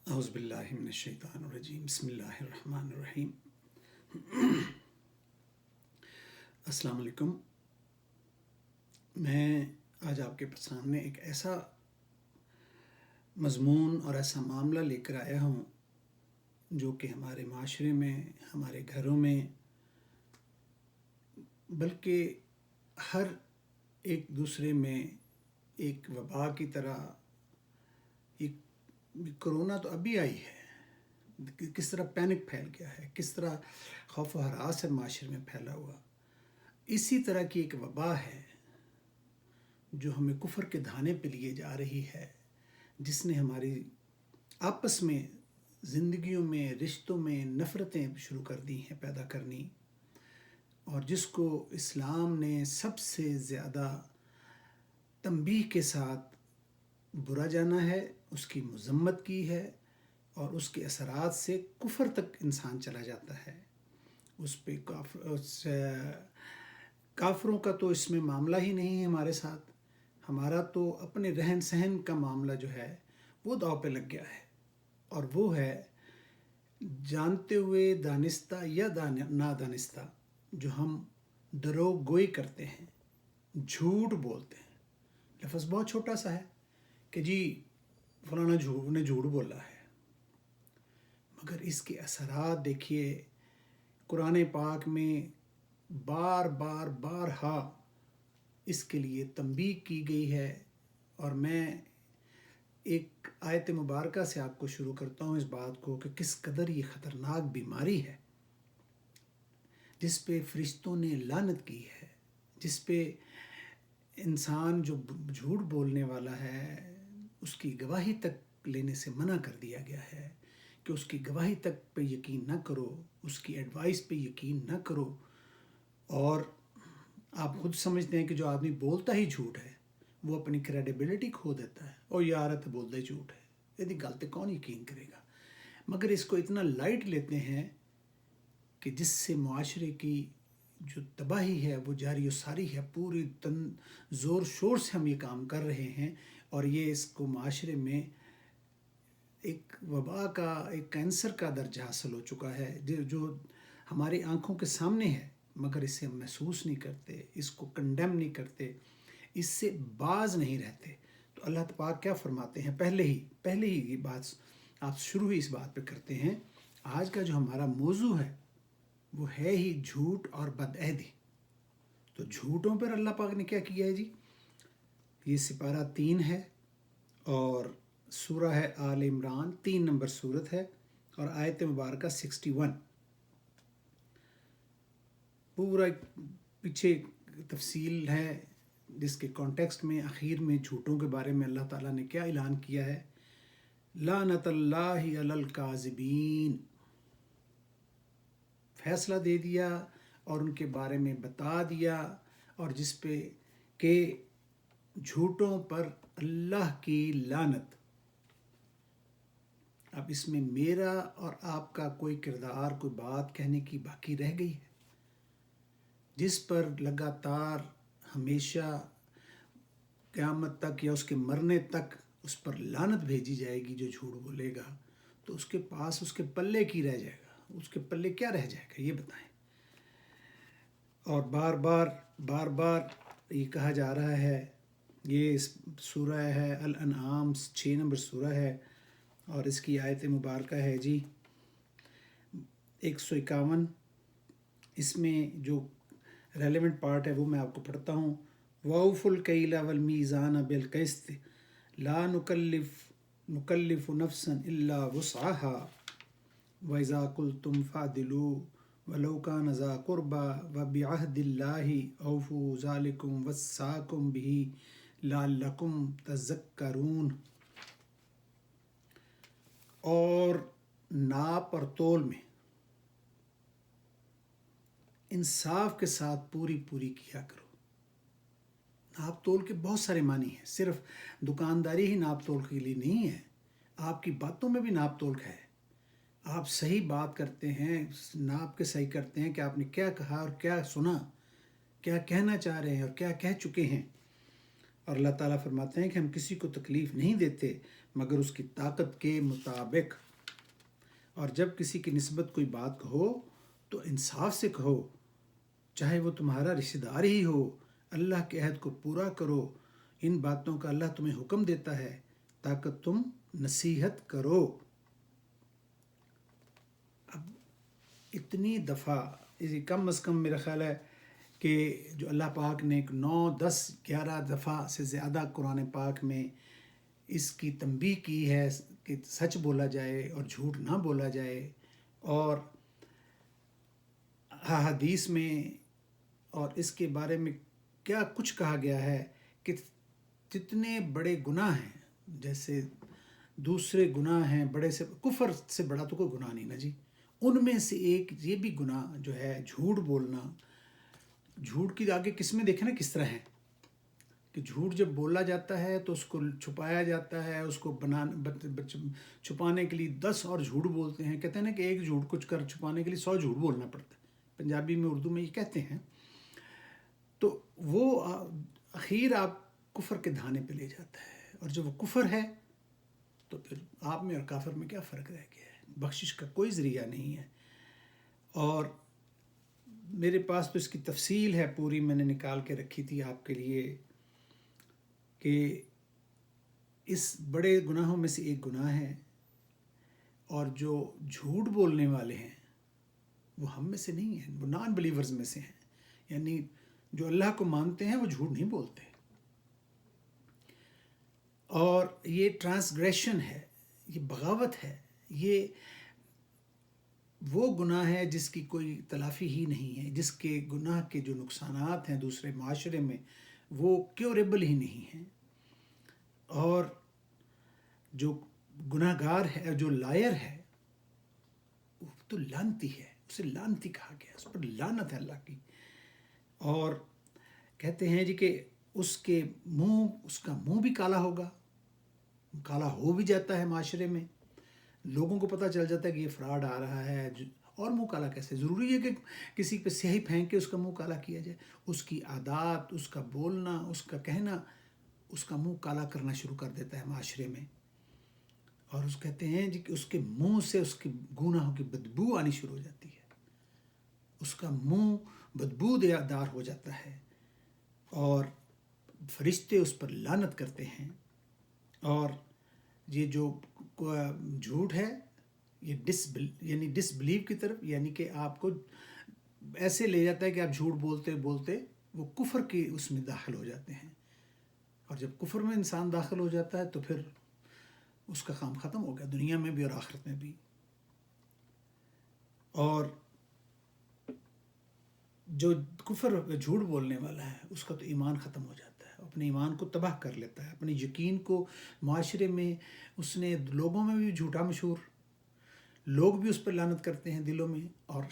اعوذ باللہ من الشیطان الرجیم بسم اللہ الرحمن الرحیم۔ السلام علیکم۔ میں آج آپ کے سامنے ایک ایسا مضمون اور ایسا معاملہ لے کر آیا ہوں جو کہ ہمارے معاشرے میں، ہمارے گھروں میں، بلکہ ہر ایک دوسرے میں ایک وبا کی طرح، ایک کرونا تو ابھی آئی ہے، کس طرح پینک پھیل گیا ہے، کس طرح خوف و ہراس ہے معاشرے میں پھیلا ہوا، اسی طرح کی ایک وبا ہے جو ہمیں کفر کے دھانے پہ لیے جا رہی ہے، جس نے ہماری آپس میں زندگیوں میں، رشتوں میں نفرتیں شروع کر دی ہیں پیدا کرنی، اور جس کو اسلام نے سب سے زیادہ تنبیہ کے ساتھ برا جانا ہے، اس کی مذمت کی ہے، اور اس کے اثرات سے کفر تک انسان چلا جاتا ہے۔ اس پہ کافروں کا تو اس میں معاملہ ہی نہیں ہے ہمارے ساتھ، ہمارا تو اپنے رہن سہن کا معاملہ جو ہے وہ داؤ پہ لگ گیا ہے، اور وہ ہے جانتے ہوئے دانستہ یا نادانستہ جو ہم دروغ گوئی کرتے ہیں، جھوٹ بولتے ہیں۔ لفظ بہت چھوٹا سا ہے کہ جی فلانا نے جھوٹ بولا ہے، مگر اس کے اثرات دیکھیے۔ قرآن پاک میں بارہا اس کے لیے تنبیہ کی گئی ہے، اور میں ایک آیت مبارکہ سے آپ کو شروع کرتا ہوں اس بات کو کہ کس قدر یہ خطرناک بیماری ہے جس پہ فرشتوں نے لعنت کی ہے، جس پہ انسان جو جھوٹ بولنے والا ہے اس کی گواہی تک لینے سے منع کر دیا گیا ہے کہ اس کی گواہی تک پہ یقین نہ کرو، اس کی ایڈوائس پہ یقین نہ کرو۔ اور آپ خود سمجھتے ہیں کہ جو آدمی بولتا ہی جھوٹ ہے وہ اپنی کریڈیبلٹی کھو دیتا ہے، اور یار تو بولتا ہی جھوٹ ہے، یہ گل تے کون یقین کرے گا؟ مگر اس کو اتنا لائٹ لیتے ہیں کہ جس سے معاشرے کی جو تباہی ہے وہ جاری و ساری ہے، پوری زور شور سے ہم یہ کام کر رہے ہیں، اور یہ اس کو معاشرے میں ایک وبا کا، ایک کینسر کا درجہ حاصل ہو چکا ہے جو ہماری آنکھوں کے سامنے ہے، مگر اسے ہم محسوس نہیں کرتے، اس کو کنڈیم نہیں کرتے، اس سے باز نہیں رہتے۔ تو اللہ پاک کیا فرماتے ہیں؟ پہلے ہی یہ بات آپ شروع ہی اس بات پہ کرتے ہیں۔ آج کا جو ہمارا موضوع ہے وہ ہے ہی جھوٹ اور بدعہدی۔ تو جھوٹوں پر اللہ پاک نے کیا کیا ہے جی؟ یہ سپارہ 3 ہے، اور سورہ ہے آل عمران، 3 نمبر سورت ہے، اور آیت مبارکہ 61۔ پورا پیچھے تفصیل ہے جس کے کانٹیکسٹ میں آخر میں جھوٹوں کے بارے میں اللہ تعالیٰ نے کیا اعلان کیا ہے؟ لعنت اللہ علی الکاذبین، فیصلہ دے دیا اور ان کے بارے میں بتا دیا، اور جس پہ کہ جھوٹوں پر اللہ کی لعنت۔ اب اس میں میرا اور آپ کا کوئی کردار، کوئی بات کہنے کی باقی رہ گئی ہے؟ جس پر لگاتار ہمیشہ قیامت تک یا اس کے مرنے تک اس پر لعنت بھیجی جائے گی جو جھوٹ بولے گا، تو اس کے پاس اس کے پلے کی رہ جائے گا، اس کے پلے کیا رہ جائے گا یہ بتائیں؟ اور بار بار یہ کہا جا رہا ہے، یہ سورہ ہے الانعام، 6 نمبر سورہ ہے، اور اس کی آیت مبارکہ ہے جی 151۔ اس میں جو ریلیونٹ پارٹ ہے وہ میں آپ کو پڑھتا ہوں۔ وَأَوْفُوا الْكَيْلَ وَالْمِيزَانَ بِالْقِسْطِ لَا نُكَلِّفُ نَفْسًا إِلَّا وُسْعَهَا وَإِذَا قُلْتُمْ فَاعْدِلُوا وَلَوْ كَانَ ذَا قُرْبَىٰ وَبِعَهْدِ اللَّهِ أَوْفُوا ذَٰلِكُمْ وَصَّاكُمْ بِهِ لَعَلَّكُمْ تَذَكَّرُونَ۔ اور ناپ اور تول میں انصاف کے ساتھ پوری کیا کرو۔ ناپ تول کے بہت سارے معنی ہیں، صرف دکانداری ہی ناپ تول کے لیے نہیں ہے، آپ کی باتوں میں بھی ناپ تول ہے۔ آپ صحیح بات کرتے ہیں، ناپ کے صحیح کرتے ہیں کہ آپ نے کیا کہا اور کیا سنا، کیا کہنا چاہ رہے ہیں اور کیا کہہ چکے ہیں۔ اور اللہ تعالیٰ فرماتے ہیں کہ ہم کسی کو تکلیف نہیں دیتے مگر اس کی طاقت کے مطابق، اور جب کسی کی نسبت کوئی بات کہو تو انصاف سے کہو، چاہے وہ تمہارا رشتہ دار ہی ہو۔ اللہ کے عہد کو پورا کرو، ان باتوں کا اللہ تمہیں حکم دیتا ہے تاکہ تم نصیحت کرو۔ اب اتنی دفعہ، کم از کم میرا خیال ہے کہ جو اللہ پاک نے 9 10 11 دفعہ سے زیادہ قرآن پاک میں اس کی تنبیہ کی ہے کہ سچ بولا جائے اور جھوٹ نہ بولا جائے، اور حدیث میں اور اس کے بارے میں کیا کچھ کہا گیا ہے کہ جتنے بڑے گناہ ہیں، جیسے دوسرے گناہ ہیں بڑے سے، کفر سے بڑا تو کوئی گناہ نہیں نا جی، ان میں سے ایک یہ بھی گناہ جو ہے جھوٹ بولنا۔ جھوٹ کی آگے قسمیں دیکھیں نا کس طرح ہیں، کہ جھوٹ جب بولا جاتا ہے تو اس کو چھپایا جاتا ہے، اس کو چھپانے کے لیے 10 اور جھوٹ بولتے ہیں۔ کہتے ہیں نا کہ ایک جھوٹ کچھ کر چھپانے کے لیے 100 جھوٹ بولنا پڑتا ہے، پنجابی میں اردو میں یہ کہتے ہیں۔ تو وہ اخیر آپ کفر کے دھانے پہ لے جاتا ہے، اور جب وہ کفر ہے تو پھر آپ میں اور کافر میں کیا فرق رہ گیا ہے؟ بخشش کا کوئی ذریعہ نہیں ہے۔ اور میرے پاس تو اس کی تفصیل ہے پوری، میں نے نکال کے رکھی تھی آپ کے لیے، کہ اس بڑے گناہوں میں سے ایک گناہ ہے، اور جو جھوٹ بولنے والے ہیں وہ ہم میں سے نہیں ہیں، وہ نان بلیورز میں سے ہیں، یعنی جو اللہ کو مانتے ہیں وہ جھوٹ نہیں بولتے۔ اور یہ ٹرانسگریشن ہے، یہ بغاوت ہے، یہ وہ گناہ ہے جس کی کوئی تلافی ہی نہیں ہے، جس کے گناہ کے جو نقصانات ہیں دوسرے معاشرے میں وہ کیوریبل ہی نہیں ہیں۔ اور جو گناہ گار ہے، جو لائر ہے، وہ تو لعنتی ہے، اسے لعنتی کہا گیا، اس پر لعنت ہے اللہ کی۔ اور کہتے ہیں جی کہ اس کا منہ بھی کالا ہوگا، کالا ہو بھی جاتا ہے معاشرے میں، لوگوں کو پتہ چل جاتا ہے کہ یہ فراڈ آ رہا ہے۔ اور منہ کالا کیسے؟ ضروری ہے کہ کسی پہ سیاہی پھینک کے اس کا منہ کالا کیا جائے؟ اس کی عادات، اس کا بولنا، اس کا کہنا اس کا منہ کالا کرنا شروع کر دیتا ہے معاشرے میں۔ اور اس کہتے ہیں جی کہ اس کے منہ سے اس کے گناہوں کی بدبو آنی شروع ہو جاتی ہے، اس کا منہ بدبو دار ہو جاتا ہے، اور فرشتے اس پر لعنت کرتے ہیں۔ اور یہ جو جھوٹ ہے یہ یعنی ڈس بلیو کی طرف، یعنی کہ آپ کو ایسے لے جاتا ہے کہ آپ جھوٹ بولتے بولتے وہ کفر کی اس میں داخل ہو جاتے ہیں، اور جب کفر میں انسان داخل ہو جاتا ہے تو پھر اس کا کام ختم ہو گیا، دنیا میں بھی اور آخرت میں بھی۔ اور جو کفر جھوٹ بولنے والا ہے اس کا تو ایمان ختم ہو جاتا ہے، اپنے ایمان کو تباہ کر لیتا ہے، اپنے یقین کو معاشرے میں اس نے لوگوں میں بھی جھوٹا مشہور، لوگ بھی اس پر لعنت کرتے ہیں دلوں میں، اور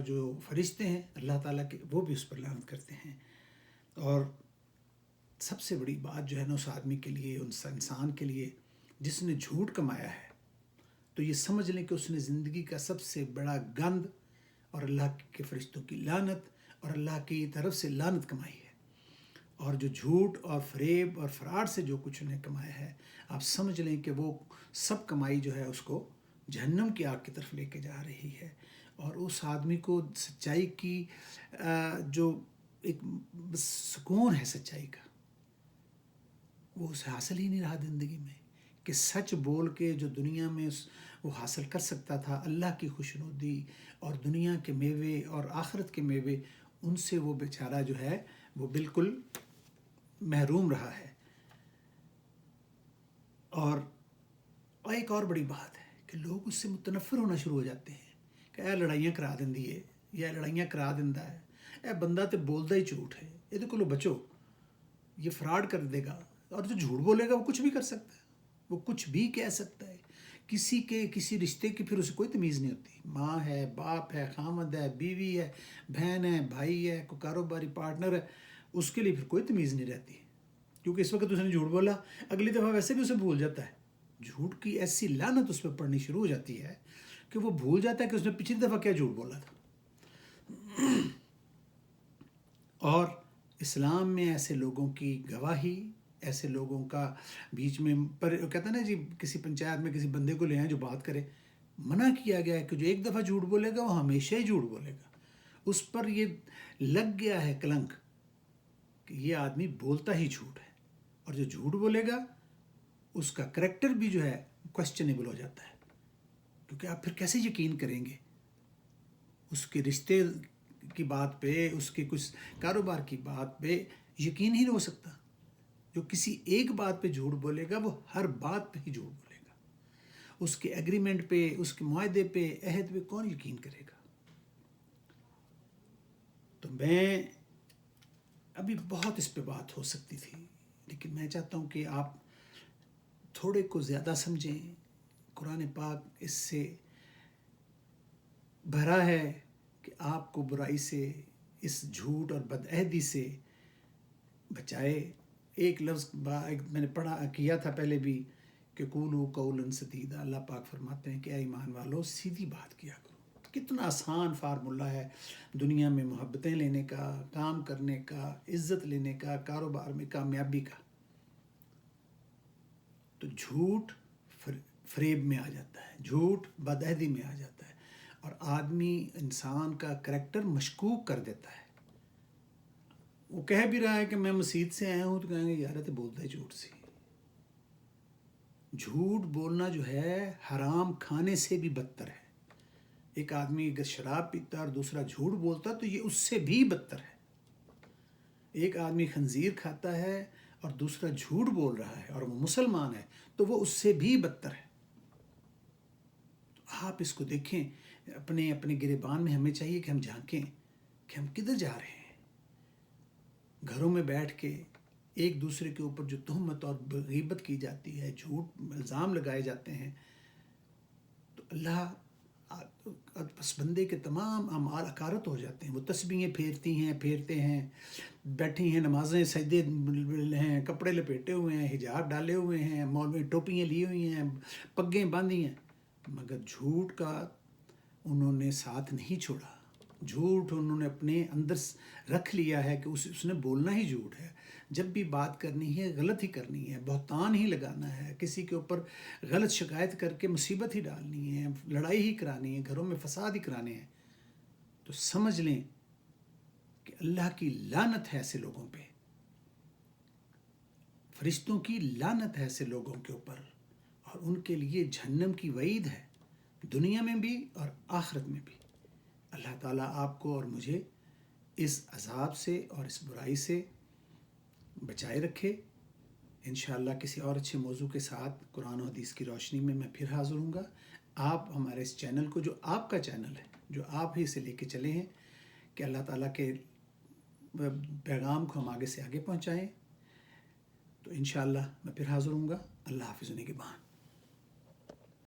جو فرشتے ہیں اللہ تعالیٰ کے وہ بھی اس پر لعنت کرتے ہیں۔ اور سب سے بڑی بات جو ہے نا اس آدمی کے لیے، اس انسان کے لیے جس نے جھوٹ کمایا ہے، تو یہ سمجھ لیں کہ اس نے زندگی کا سب سے بڑا گند اور اللہ کے فرشتوں کی لعنت اور اللہ کی طرف سے لعنت کمائی ہے۔ اور جو جھوٹ اور فریب اور فراڈ سے جو کچھ انہیں کمایا ہے، آپ سمجھ لیں کہ وہ سب کمائی جو ہے اس کو جہنم کی آگ کی طرف لے کے جا رہی ہے۔ اور اس آدمی کو سچائی کی جو ایک سکون ہے سچائی کا، وہ اسے حاصل ہی نہیں رہا زندگی میں، کہ سچ بول کے جو دنیا میں وہ حاصل کر سکتا تھا اللہ کی خوشنودی اور دنیا کے میوے اور آخرت کے میوے، ان سے وہ بیچارہ جو ہے وہ بالکل محروم رہا ہے۔ اور ایک اور بڑی بات ہے کہ لوگ اس سے متنفر ہونا شروع ہو جاتے ہیں کہ اے لڑائیاں کرا دیندی ہے، یا لڑائیاں کرا دیندہ ہے، اے بندہ تے بولدا ہی جھوٹ ہے، یہ تو بچو، یہ فراڈ کر دے گا۔ اور جو جھوٹ بولے گا وہ کچھ بھی کر سکتا ہے، وہ کچھ بھی کہہ سکتا ہے، کسی رشتے کی پھر اسے کوئی تمیز نہیں ہوتی، ماں ہے، باپ ہے، خامد ہے، بیوی ہے، بہن ہے، بھائی ہے، کوئی کاروباری پارٹنر ہے، اس کے لیے پھر کوئی تمیز نہیں رہتی، کیونکہ اس وقت اس نے جھوٹ بولا، اگلی دفعہ ویسے بھی اسے بھول جاتا ہے۔ جھوٹ کی ایسی لعنت اس پہ پڑنی شروع ہو جاتی ہے کہ وہ بھول جاتا ہے کہ اس نے پچھلی دفعہ کیا جھوٹ بولا تھا۔ اور اسلام میں ایسے لوگوں کی گواہی ایسے لوگوں کا بیچ میں، پر کہتا ہے نا جی کسی پنچایت میں کسی بندے کو لے آئیں جو بات کرے، منع کیا گیا ہے کہ جو ایک دفعہ جھوٹ بولے گا وہ ہمیشہ ہی جھوٹ بولے گا. اس پر یہ لگ گیا ہے کلنک کہ یہ آدمی بولتا ہی جھوٹ ہے، اور جو جھوٹ بولے گا اس کا کریکٹر بھی جو ہے کوشچنیبل ہو جاتا ہے، کیونکہ آپ پھر کیسے یقین کریں گے اس کے رشتے کی بات پہ، اس کے کچھ کاروبار کی بات پہ یقین ہی نہیں ہو سکتا. جو کسی ایک بات پہ جھوٹ بولے گا وہ ہر بات پہ ہی جھوٹ بولے گا. اس کے ایگریمنٹ پہ، اس کے معاہدے پہ، عہد پہ کون یقین کرے گا؟ تو میں ابھی بہت اس پہ بات ہو سکتی تھی، لیکن میں چاہتا ہوں کہ آپ تھوڑے کو زیادہ سمجھیں. قرآن پاک اس سے بھرا ہے کہ آپ کو برائی سے، اس جھوٹ اور بدعہدی سے بچائے. ایک لفظ میں نے پڑھا کیا تھا پہلے بھی کہ قولوا قولا سدیدا. اللہ پاک فرماتے ہیں کہ اے ایمان والو سیدھی بات کیا کرو. کتنا آسان فارمولہ ہے دنیا میں محبتیں لینے کا، کام کرنے کا، عزت لینے کا، کاروبار میں کامیابی کا. تو جھوٹ فریب میں آ جاتا ہے، جھوٹ بدعہدی میں آ جاتا ہے، اور آدمی انسان کا کریکٹر مشکوک کر دیتا ہے. وہ کہہ بھی رہا ہے کہ میں مسجد سے آیا ہوں، تو کہیں گے یار تو بولتا ہے جھوٹ سی. جھوٹ بولنا جو ہے حرام کھانے سے بھی بدتر ہے. ایک آدمی اگر شراب پیتا اور دوسرا جھوٹ بولتا تو یہ اس سے بھی بدتر ہے. ایک آدمی خنزیر کھاتا ہے اور دوسرا جھوٹ بول رہا ہے اور وہ مسلمان ہے تو وہ اس سے بھی بدتر ہے. تو آپ اس کو دیکھیں اپنے اپنے گریبان میں. ہمیں چاہیے کہ ہم جھانکیں کہ ہم کدھر جا رہے ہیں. گھروں میں بیٹھ کے ایک دوسرے کے اوپر جو تہمت اور غیبت کی جاتی ہے، جھوٹ الزام لگائے جاتے ہیں، تو اللہ پس بندے کے تمام اعمال اکارت ہو جاتے ہیں. وہ تسبیحیں پھیرتے ہیں، بیٹھی ہیں نمازیں سجدے ہیں، کپڑے لپیٹے ہوئے ہیں، حجاب ڈالے ہوئے ہیں، مولوی ٹوپیاں لی ہوئی ہیں، پگیں باندھی ہیں، مگر جھوٹ کا انہوں نے ساتھ نہیں چھوڑا. جھوٹ انہوں نے اپنے اندر رکھ لیا ہے کہ اس نے بولنا ہی جھوٹ ہے. جب بھی بات کرنی ہے غلط ہی کرنی ہے، بہتان ہی لگانا ہے، کسی کے اوپر غلط شکایت کر کے مصیبت ہی ڈالنی ہے، لڑائی ہی کرانی ہے، گھروں میں فساد ہی کرانے ہیں. تو سمجھ لیں کہ اللہ کی لعنت ہے ایسے لوگوں پہ، فرشتوں کی لعنت ہے ایسے لوگوں کے اوپر، اور ان کے لیے جہنم کی وعید ہے، دنیا میں بھی اور آخرت میں بھی. اللہ تعالیٰ آپ کو اور مجھے اس عذاب سے اور اس برائی سے بچائے رکھے. انشاءاللہ کسی اور اچھے موضوع کے ساتھ قرآن و حدیث کی روشنی میں پھر حاضر ہوں گا. آپ ہمارے اس چینل کو، جو آپ کا چینل ہے، جو آپ ہی سے لے کے چلے ہیں، کہ اللہ تعالیٰ کے پیغام کو ہم آگے سے آگے پہنچائیں. تو انشاءاللہ میں پھر حاضر ہوں گا. اللہ حافظ. نگہبان.